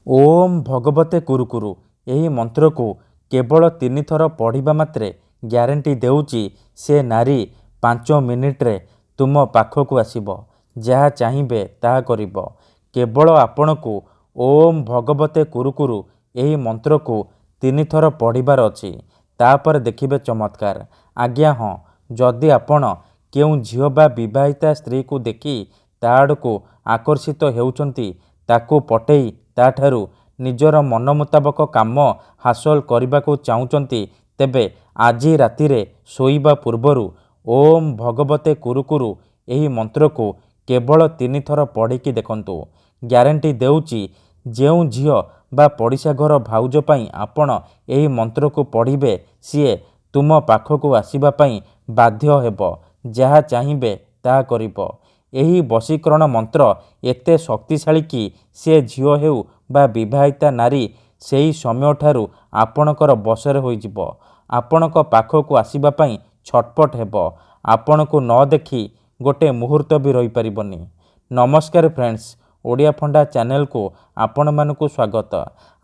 ଓମ୍ ଭଗବତେ କୁରୁକୁରୁ ଏହି ମନ୍ତ୍ରକୁ କେବଳ 3 ଥର ପଢ଼ିବା ମାତ୍ରେ ଗ୍ୟାରେଣ୍ଟି ଦେଉଛି ସେ ନାରୀ 5 ମିନିଟ୍ରେ ତୁମ ପାଖକୁ ଆସିବ। ଯାହା ଚାହିଁବେ ତାହା କରିବ। କେବଳ ଆପଣଙ୍କୁ ଓମ୍ ଭଗବତେ କୁରୁକୁରୁ ଏହି ମନ୍ତ୍ରକୁ 3 ଥର ପଢ଼ିବାର ଅଛି। ତାପରେ ଦେଖିବେ ଚମତ୍କାର। ଆଜ୍ଞା ହଁ, ଯଦି ଆପଣ କେଉଁ ଝିଅ ବା ବିବାହିତା ସ୍ତ୍ରୀକୁ ଦେଖି ତା ଆଡ଼କୁ ଆକର୍ଷିତ ହେଉଛନ୍ତି, ତାକୁ ପଟେଇ ତାଠାରୁ ନିଜର ମନ ମୁତାବକ କାମ ହାସଲ କରିବାକୁ ଚାହୁଁଛନ୍ତି, ତେବେ ଆଜି ରାତିରେ ଶୋଇବା ପୂର୍ବରୁ ଓମ୍ ଭଗବତେ କୁରୁକୁରୁ ଏହି ମନ୍ତ୍ରକୁ କେବଳ 3 ଥର ପଢ଼ିକି ଦେଖନ୍ତୁ। ଗ୍ୟାରେଣ୍ଟି ଦେଉଛି ଯେଉଁ ଝିଅ ବା ପଡ଼ିଶା ଘର ଭାଉଜ ପାଇଁ ଆପଣ ଏହି ମନ୍ତ୍ରକୁ ପଢ଼ିବେ, ସିଏ ତୁମ ପାଖକୁ ଆସିବା ପାଇଁ ବାଧ୍ୟ ହେବ। ଯାହା ଚାହିଁବେ ତାହା କରିବ। ଏହି ବଶୀକରଣ ମନ୍ତ୍ର ଏତେ ଶକ୍ତିଶାଳୀ କି ସେ ଝିଅ ହେଉ ବା ବିବାହିତା ନାରୀ ସେହି ସମୟଠାରୁ ଆପଣଙ୍କର ବଶରେ ହୋଇଯିବ। ଆପଣଙ୍କ ପାଖକୁ ଆସିବା ପାଇଁ ଛଟପଟ ହେବ। ଆପଣଙ୍କୁ ନ ଦେଖି ଗୋଟେ ମୁହୂର୍ତ୍ତ ବି ରହିପାରିବନି। ନମସ୍କାର ଫ୍ରେଣ୍ଡସ୍, ଓଡ଼ିଆ ଫଣ୍ଡା ଚ୍ୟାନେଲକୁ ଆପଣମାନଙ୍କୁ ସ୍ୱାଗତ।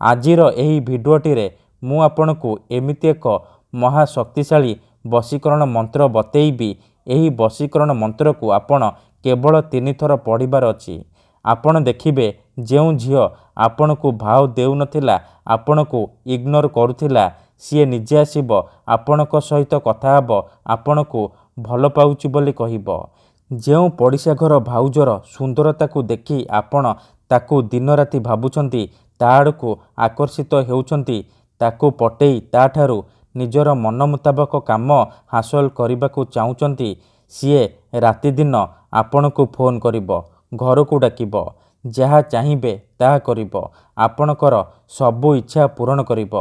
ଆଜିର ଏହି ଭିଡ଼ିଓଟିରେ ମୁଁ ଆପଣଙ୍କୁ ଏମିତି ଏକ ମହାଶକ୍ତିଶାଳୀ ବଶୀକରଣ ମନ୍ତ୍ର ବତେଇବି। ଏହି ବଶୀକରଣ ମନ୍ତ୍ରକୁ ଆପଣ କେବଳ 3 ଥର ପଢ଼ିବାର ଅଛି। ଆପଣ ଦେଖିବେ ଯେଉଁ ଝିଅ ଆପଣଙ୍କୁ ଭାव ଦେଉନଥିଲା, ଆପଣଙ୍କୁ ଇଗ୍ନୋର କରୁଥିଲା, ସିଏ ନିଜେ ଆସିବ ଆପଣଙ୍କ ସହିତ କଥା ହେବ, ଆପଣଙ୍କୁ ଭଲ ପାଉଛି ବୋଲି କହିବ। ଯେଉଁ ପଡ଼ିଶା ଘର ଭାଉଜର ସୁନ୍ଦରତାକୁ ଦେଖି ଆପଣ ତାକୁ ଦିନରାତି ଭାବୁଛନ୍ତି, ତା ଆଡ଼କୁ ଆକର୍ଷିତ ହେଉଛନ୍ତି, ତାକୁ ପଟେଇ ତାଠାରୁ ନିଜର ମନ ମୁତାବକ କାମ ହାସଲ କରିବାକୁ ଚାହୁଁଛନ୍ତି, ସିଏ ରାତିଦିନ ଆପଣଙ୍କୁ ଫୋନ୍ କରିବ, ଘରକୁ ଡାକିବ, ଯାହା ଚାହିଁବେ ତାହା କରିବ, ଆପଣଙ୍କର ସବୁ ଇଚ୍ଛା ପୂରଣ କରିବ।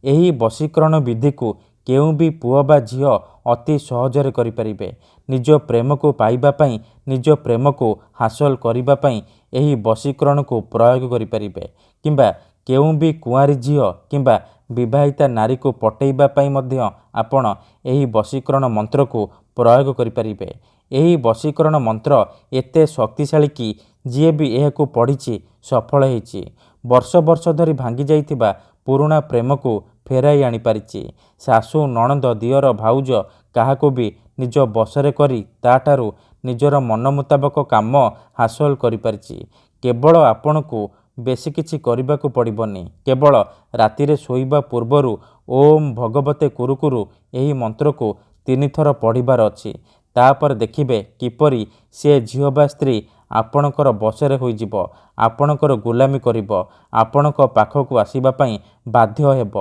ଏହି ବଶୀକରଣ ବିଧିକୁ କେଉଁ ବି ପୁଅ ବା ଝିଅ ଅତି ସହଜରେ କରିପାରିବେ। ନିଜ ପ୍ରେମକୁ ପାଇବା ପାଇଁ, ନିଜ ପ୍ରେମକୁ ହାସଲ କରିବା ପାଇଁ ଏହି ବଶୀକରଣକୁ ପ୍ରୟୋଗ କରିପାରିବେ। କିମ୍ବା କେଉଁ ବି କୁଆଁରୀ ଝିଅ କିମ୍ବା ବିବାହିତା ନାରୀକୁ ପଟେଇବା ପାଇଁ ମଧ୍ୟ ଆପଣ ଏହି ବଶୀକରଣ ମନ୍ତ୍ରକୁ ପ୍ରୟୋଗ କରିପାରିବେ। ଏହି ବଶୀକରଣ ମନ୍ତ୍ର ଏତେ ଶକ୍ତିଶାଳୀ କି ଯିଏ ବି ଏହାକୁ ପଢ଼ିଛି ସଫଳ ହୋଇଛି। ବର୍ଷ ବର୍ଷ ଧରି ଭାଙ୍ଗି ଯାଇଥିବା ପୁରୁଣା ପ୍ରେମକୁ ଫେରାଇ ଆଣିପାରିଛି। ଶାଶୁ, ନଣନ୍ଦ, ଦିଅର, ଭାଉଜ କାହାକୁ ବି ନିଜ ବଶରେ କରି ତାଠାରୁ ନିଜର ମନ ମୁତାବକ କାମ ହାସଲ କରିପାରିଛି। କେବଳ ଆପଣଙ୍କୁ ବେଶୀ କିଛି କରିବାକୁ ପଡ଼ିବନି। କେବଳ ରାତିରେ ଶୋଇବା ପୂର୍ବରୁ ଓମ୍ ଭଗବତେ କୁରୁକୁରୁ ଏହି ମନ୍ତ୍ରକୁ 3 ଥର ପଢ଼ିବାର ଅଛି। ତାପରେ ଦେଖିବେ କିପରି ସେ ଝିଅ ବା ସ୍ତ୍ରୀ ଆପଣଙ୍କର ବଶରେ ହୋଇଯିବ, ଆପଣଙ୍କର ଗୁଲାମୀ କରିବ, ଆପଣଙ୍କ ପାଖକୁ ଆସିବା ପାଇଁ ବାଧ୍ୟ ହେବ।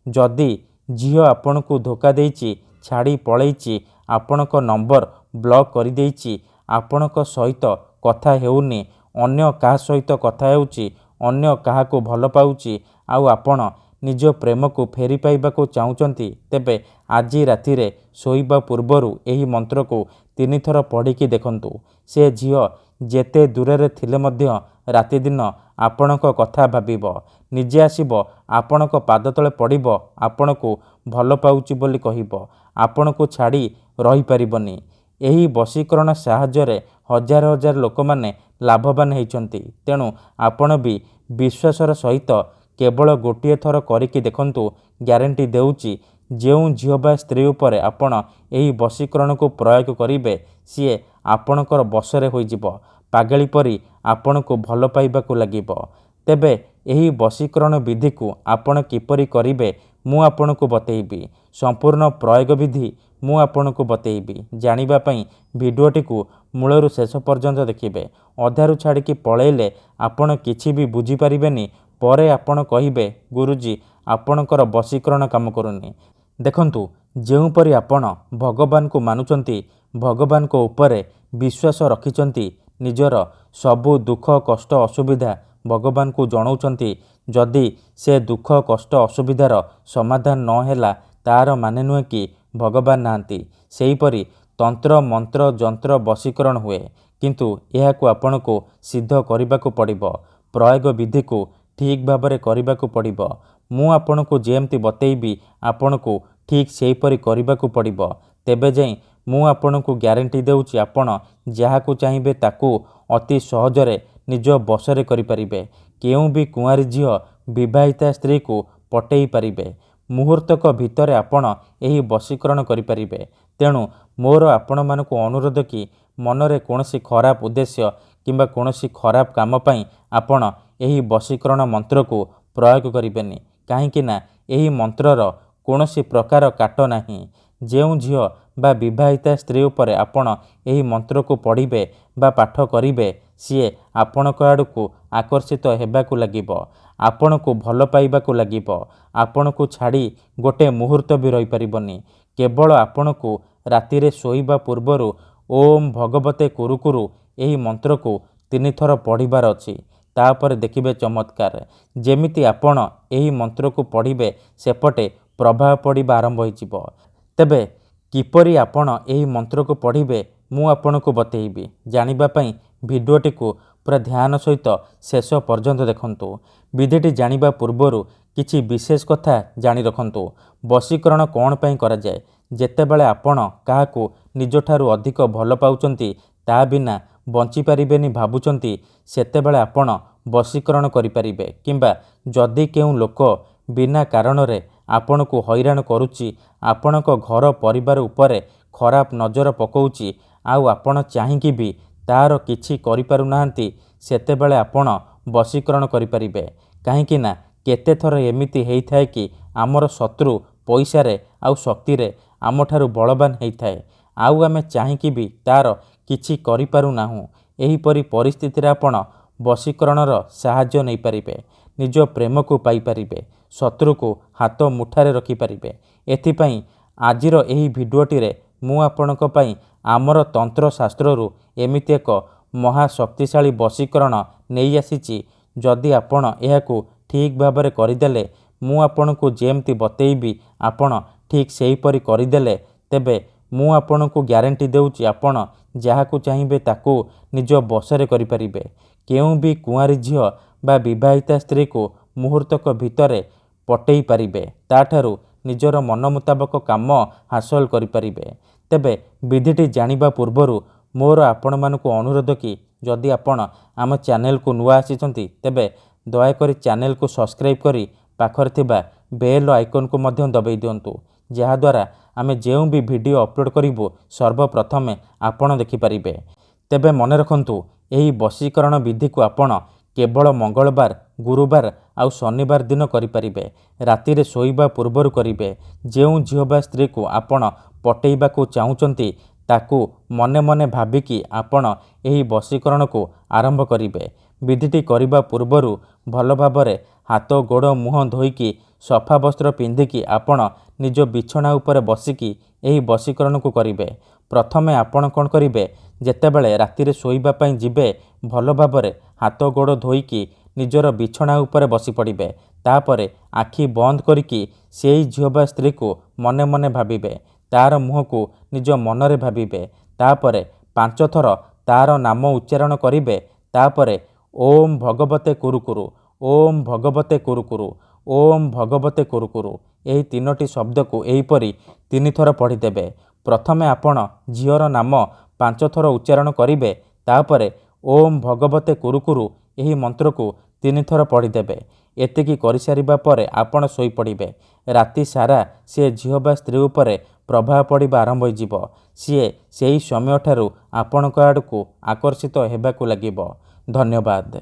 ଯଦି ଝିଅ ଆପଣଙ୍କୁ ଧୋକା ଦେଇଛି, ଛାଡ଼ି ପଳେଇଛି, ଆପଣଙ୍କ ନମ୍ବର ବ୍ଲକ୍ କରିଦେଇଛି, ଆପଣଙ୍କ ସହିତ କଥା ହେଉନି, ଅନ୍ୟ କାହା ସହିତ କଥା ହେଉଛି, ଅନ୍ୟ କାହାକୁ ଭଲ ପାଉଛି, ଆଉ ଆପଣ ନିଜ ପ୍ରେମକୁ ଫେରି ପାଇବାକୁ ଚାହୁଁଛନ୍ତି, ତେବେ ଆଜି ରାତିରେ ଶୋଇବା ପୂର୍ବରୁ ଏହି ମନ୍ତ୍ରକୁ 3 ଥର ପଢ଼ିକି ଦେଖନ୍ତୁ। ସେ ଝିଅ ଯେତେ ଦୂରରେ ଥିଲେ ମଧ୍ୟ ରାତିଦିନ ଆପଣଙ୍କ କଥା ଭାବିବ, ନିଜେ ଆସିବ ଆପଣଙ୍କ ପାଦ ତଳେ ପଡ଼ିବ, ଆପଣଙ୍କୁ ଭଲ ପାଉଛି ବୋଲି କହିବ, ଆପଣଙ୍କୁ ଛାଡ଼ି ରହିପାରିବନି। ଏହି ବଶୀକରଣ ସାହାଯ୍ୟରେ ହଜାର ହଜାର ଲୋକମାନେ ଲାଭବାନ ହୋଇଛନ୍ତି। ତେଣୁ ଆପଣ ବି ବିଶ୍ୱାସର ସହିତ କେବଳ ଗୋଟିଏ ଥର କରିକି ଦେଖନ୍ତୁ। ଗ୍ୟାରେଣ୍ଟି ଦେଉଛି ଯେଉଁ ଝିଅ ବା ସ୍ତ୍ରୀ ଉପରେ ଆପଣ ଏହି ବଶୀକରଣକୁ ପ୍ରୟୋଗ କରିବେ, ସିଏ ଆପଣଙ୍କର ବଶରେ ହୋଇଯିବ, ପାଗଳି ପରି ଆପଣଙ୍କୁ ଭଲ ପାଇବାକୁ ଲାଗିବ। ତେବେ ଏହି ବଶୀକରଣ ବିଧିକୁ ଆପଣ କିପରି କରିବେ ମୁଁ ଆପଣଙ୍କୁ ବତେଇବି। ସମ୍ପୂର୍ଣ୍ଣ ପ୍ରୟୋଗ ବିଧି ମୁଁ ଆପଣଙ୍କୁ ବତେଇବି। ଜାଣିବା ପାଇଁ ଭିଡ଼ିଓଟିକୁ ମୂଳରୁ ଶେଷ ପର୍ଯ୍ୟନ୍ତ ଦେଖିବେ। ଅଧାରୁ ଛାଡ଼ିକି ପଳେଇଲେ ଆପଣ କିଛି ବି ବୁଝିପାରିବେନି। ପରେ ଆପଣ କହିବେ, ଗୁରୁଜୀ ଆପଣଙ୍କର ବଶୀକରଣ କାମ କରୁନି। ଦେଖନ୍ତୁ, ଯେଉଁପରି ଆପଣ ଭଗବାନଙ୍କୁ ମାନୁଛନ୍ତି, ଭଗବାନଙ୍କ ଉପରେ ବିଶ୍ୱାସ ରଖିଛନ୍ତି, ନିଜର ସବୁ ଦୁଃଖ କଷ୍ଟ ଅସୁବିଧା ଭଗବାନଙ୍କୁ ଜଣାଉଛନ୍ତି, ଯଦି ସେ ଦୁଃଖ କଷ୍ଟ ଅସୁବିଧାର ସମାଧାନ ନ ହେଲା, ତାର ମାନେ ନୁହେଁ କି ଭଗବାନ ନାହାନ୍ତି। ସେହିପରି ତନ୍ତ୍ର ମନ୍ତ୍ର ଯନ୍ତ୍ର ବଶୀକରଣ ହୁଏ, କିନ୍ତୁ ଏହାକୁ ଆପଣଙ୍କୁ ସିଦ୍ଧ କରିବାକୁ ପଡ଼ିବ। ପ୍ରୟୋଗ ବିଧିକୁ ଠିକ୍ ଭାବରେ କରିବାକୁ ପଡ଼ିବ। ମୁଁ ଆପଣଙ୍କୁ ଯେମିତି ବତେଇବି ଆପଣଙ୍କୁ ଠିକ୍ ସେହିପରି କରିବାକୁ ପଡ଼ିବ। ତେବେ ଯାଇ ମୁଁ ଆପଣଙ୍କୁ ଗ୍ୟାରେଣ୍ଟି ଦେଉଛି ଆପଣ ଯାହାକୁ ଚାହିଁବେ ତାକୁ ଅତି ସହଜରେ ନିଜ ବଶରେ କରିପାରିବେ। କେଉଁ ବି କୁଆଁରୀ ଝିଅ ବିବାହିତା ସ୍ତ୍ରୀକୁ ପଟେଇ ପାରିବେ। ମୁହୂର୍ତ୍ତକ ଭିତରେ ଆପଣ ଏହି ବଶୀକରଣ କରିପାରିବେ। ତେଣୁ ମୋର ଆପଣମାନଙ୍କୁ ଅନୁରୋଧ କି ମନରେ କୌଣସି ଖରାପ ଉଦ୍ଦେଶ୍ୟ କିମ୍ବା କୌଣସି ଖରାପ କାମ ପାଇଁ ଆପଣ ଏହି ବଶୀକରଣ ମନ୍ତ୍ରକୁ ପ୍ରୟୋଗ କରିବେନି। କାହିଁକି ନା ଏହି ମନ୍ତ୍ରର କୌଣସି ପ୍ରକାର କାଟ ନାହିଁ। ଯେଉଁ ଝିଅ ବା ବିବାହିତା ସ୍ତ୍ରୀ ଉପରେ ଆପଣ ଏହି ମନ୍ତ୍ରକୁ ପଢ଼ିବେ ବା ପାଠ କରିବେ ସିଏ ଆପଣଙ୍କ ଆଡ଼କୁ ଆକର୍ଷିତ ହେବାକୁ ଲାଗିବ, ଆପଣଙ୍କୁ ଭଲ ପାଇବାକୁ ଲାଗିବ, ଆପଣଙ୍କୁ ଛାଡ଼ି ଗୋଟେ ମୁହୂର୍ତ୍ତ ବି ରହିପାରିବନି। କେବଳ ଆପଣଙ୍କୁ ରାତିରେ ଶୋଇବା ପୂର୍ବରୁ ଓମ୍ ଭଗବତେ କୁରୁକୁରୁ ଏହି ମନ୍ତ୍ରକୁ 3 ଥର ପଢ଼ିବାର ଅଛି। ତାପରେ ଦେଖିବେ ଚମତ୍କାର। ଯେମିତି ଆପଣ ଏହି ମନ୍ତ୍ରକୁ ପଢ଼ିବେ ସେପଟେ ପ୍ରଭାବ ପଡ଼ିବା ଆରମ୍ଭ ହୋଇଯିବ। ତେବେ କିପରି ଆପଣ ଏହି ମନ୍ତ୍ରକୁ ପଢ଼ିବେ ମୁଁ ଆପଣଙ୍କୁ ବତେଇବି। ଜାଣିବା ପାଇଁ ଭିଡ଼ିଓଟିକୁ ପୁରା ଧ୍ୟାନ ସହିତ ଶେଷ ପର୍ଯ୍ୟନ୍ତ ଦେଖନ୍ତୁ। ବିଧିଟି ଜାଣିବା ପୂର୍ବରୁ କିଛି ବିଶେଷ କଥା ଜାଣି ରଖନ୍ତୁ। ବଶୀକରଣ କ'ଣ ପାଇଁ କରାଯାଏ? ଯେତେବେଳେ ଆପଣ କାହାକୁ ନିଜଠାରୁ ଅଧିକ ଭଲ ପାଉଛନ୍ତି, ତା ବିନା ବଞ୍ଚିପାରିବେନି ଭାବୁଛନ୍ତି, ସେତେବେଳେ ଆପଣ ବଶୀକରଣ କରିପାରିବେ। କିମ୍ବା ଯଦି କେଉଁ ଲୋକ ବିନା କାରଣରେ ଆପଣଙ୍କୁ ହଇରାଣ କରୁଛି, ଆପଣଙ୍କ ଘର ପରିବାର ଉପରେ ଖରାପ ନଜର ପକାଉଛି, ଆଉ ଆପଣ ଚାହିଁକି ବି ତାର କିଛି କରିପାରୁନାହାନ୍ତି, ସେତେବେଳେ ଆପଣ ବଶୀକରଣ କରିପାରିବେ। କାହିଁକି ନା କେତେଥର ଏମିତି ହେଇଥାଏ କି ଆମର ଶତ୍ରୁ ପଇସାରେ ଆଉ ଶକ୍ତିରେ ଆମଠାରୁ ବଳବାନ ହେଇଥାଏ, ଆଉ ଆମେ ଚାହିଁକି ବି ତାର କିଛି କରିପାରୁନାହୁଁ। ଏହିପରି ପରିସ୍ଥିତିରେ ଆପଣ ବଶୀକରଣର ସାହାଯ୍ୟ ନେଇପାରିବେ। ନିଜ ପ୍ରେମକୁ ପାଇପାରିବେ, ଶତ୍ରୁକୁ ହାତ ମୁଠାରେ ରଖିପାରିବେ। ଏଥିପାଇଁ ଆଜିର ଏହି ଭିଡ଼ିଓଟିରେ ମୁଁ ଆପଣଙ୍କ ପାଇଁ ଆମର ତନ୍ତ୍ରଶାସ୍ତ୍ରରୁ ଏମିତି ଏକ ମହାଶକ୍ତିଶାଳୀ ବଶୀକରଣ ନେଇ ଆସିଛି। ଯଦି ଆପଣ ଏହାକୁ ଠିକ୍ ଭାବରେ କରିଦେଲେ, ମୁଁ ଆପଣଙ୍କୁ ଯେମିତି ବତେଇବି ଆପଣ ଠିକ୍ ସେହିପରି କରିଦେଲେ, ତେବେ ମୁଁ ଆପଣଙ୍କୁ ଗ୍ୟାରେଣ୍ଟି ଦେଉଛି ଆପଣ ଯାହାକୁ ଚାହିଁବେ ତାକୁ ନିଜ ବଶରେ କରିପାରିବେ। କେଉଁ ବି କୁଆଁରୀ ଝିଅ ବା ବିବାହିତା ସ୍ତ୍ରୀକୁ ମୁହୂର୍ତ୍ତକ ଭିତରେ ପଟେଇ ପାରିବେ, ତାଠାରୁ ନିଜର ମନ ମୁତାବକ କାମ ହାସଲ କରିପାରିବେ। ତେବେ ବିଧିଟି ଜାଣିବା ପୂର୍ବରୁ ମୋର ଆପଣମାନଙ୍କୁ ଅନୁରୋଧ କି ଯଦି ଆପଣ ଆମ ଚ୍ୟାନେଲକୁ ନୂଆ ଆସିଛନ୍ତି, ତେବେ ଦୟାକରି ଚ୍ୟାନେଲକୁ ସବସ୍କ୍ରାଇବ୍ କରି ପାଖରେ ଥିବା ବେଲ୍ ଆଇକନ୍କୁ ମଧ୍ୟ ଦବାଇ ଦିଅନ୍ତୁ, ଯାହାଦ୍ୱାରା ଆମେ ଯେଉଁ ବି ଭିଡ଼ିଓ ଅପଲୋଡ଼ କରିବୁ ସର୍ବପ୍ରଥମେ ଆପଣ ଦେଖିପାରିବେ। ତେବେ ମନେ ରଖନ୍ତୁ, ଏହି ବଶୀକରଣ ବିଧିକୁ ଆପଣ କେବଳ ମଙ୍ଗଳବାର, ଗୁରୁବାର ଆଉ ଶନିବାର ଦିନ କରିପାରିବେ। ରାତିରେ ଶୋଇବା ପୂର୍ବରୁ କରିବେ। ଯେଉଁ ଝିଅ ବା ସ୍ତ୍ରୀକୁ ଆପଣ ପଟେଇବାକୁ ଚାହୁଁଛନ୍ତି, ତାକୁ ମନେ ମନେ ଭାବିକି ଆପଣ ଏହି ବଶୀକରଣକୁ ଆରମ୍ଭ କରିବେ। ବିଧିଟି କରିବା ପୂର୍ବରୁ ଭଲ ଭାବରେ ହାତ ଗୋଡ଼ ମୁହଁ ଧୋଇକି ସଫା ବସ୍ତ୍ର ପିନ୍ଧିକି ଆପଣ ନିଜ ବିଛଣା ଉପରେ ବସିକି ଏହି ବଶୀକରଣକୁ କରିବେ। ପ୍ରଥମେ ଆପଣ କ'ଣ କରିବେ, ଯେତେବେଳେ ରାତିରେ ଶୋଇବା ପାଇଁ ଯିବେ, ଭଲ ଭାବରେ ହାତ ଗୋଡ଼ ଧୋଇକି ନିଜର ବିଛଣା ଉପରେ ବସି ପଡ଼ିବେ। ତାପରେ ଆଖି ବନ୍ଦ କରିକି ସେଇ ଝିଅ ବା ସ୍ତ୍ରୀକୁ ମନେ ମନେ ଭାବିବେ, ତାର ମୁହଁକୁ ନିଜ ମନରେ ଭାବିବେ। ତାପରେ 5 ଥର ତାର ନାମ ଉଚ୍ଚାରଣ କରିବେ। ତାପରେ ଓମ୍ ଭଗବତେ କୁରୁକୁରୁ, ଓମ୍ ଭଗବତେ କୁରୁକୁରୁ, ଓମ୍ ଭଗବତେ କୁରୁକୁରୁ ଏହି 3ଟି ଶବ୍ଦକୁ ଏହିପରି 3 ଥର ପଢ଼ିଦେବେ। ପ୍ରଥମେ ଆପଣ ଝିଅର ନାମ 5 ଥର ଉଚ୍ଚାରଣ କରିବେ। ତାପରେ ଓମ୍ ଭଗବତେ କୁରୁକୁରୁ ଏହି ମନ୍ତ୍ରକୁ 3 ଥର ପଢ଼ିଦେବେ। ଏତିକି କରିସାରିବା ପରେ ଆପଣ ଶୋଇପଡ଼ିବେ। ରାତି ସାରା ସେ ଝିଅ ବା ସ୍ତ୍ରୀ ଉପରେ ପ୍ରଭାବ ପଡ଼ିବା ଆରମ୍ଭ ହୋଇଯିବ। ସିଏ ସେହି ସମୟଠାରୁ ଆପଣଙ୍କ ଆଡ଼କୁ ଆକର୍ଷିତ ହେବାକୁ ଲାଗିବ। ଧନ୍ୟବାଦ।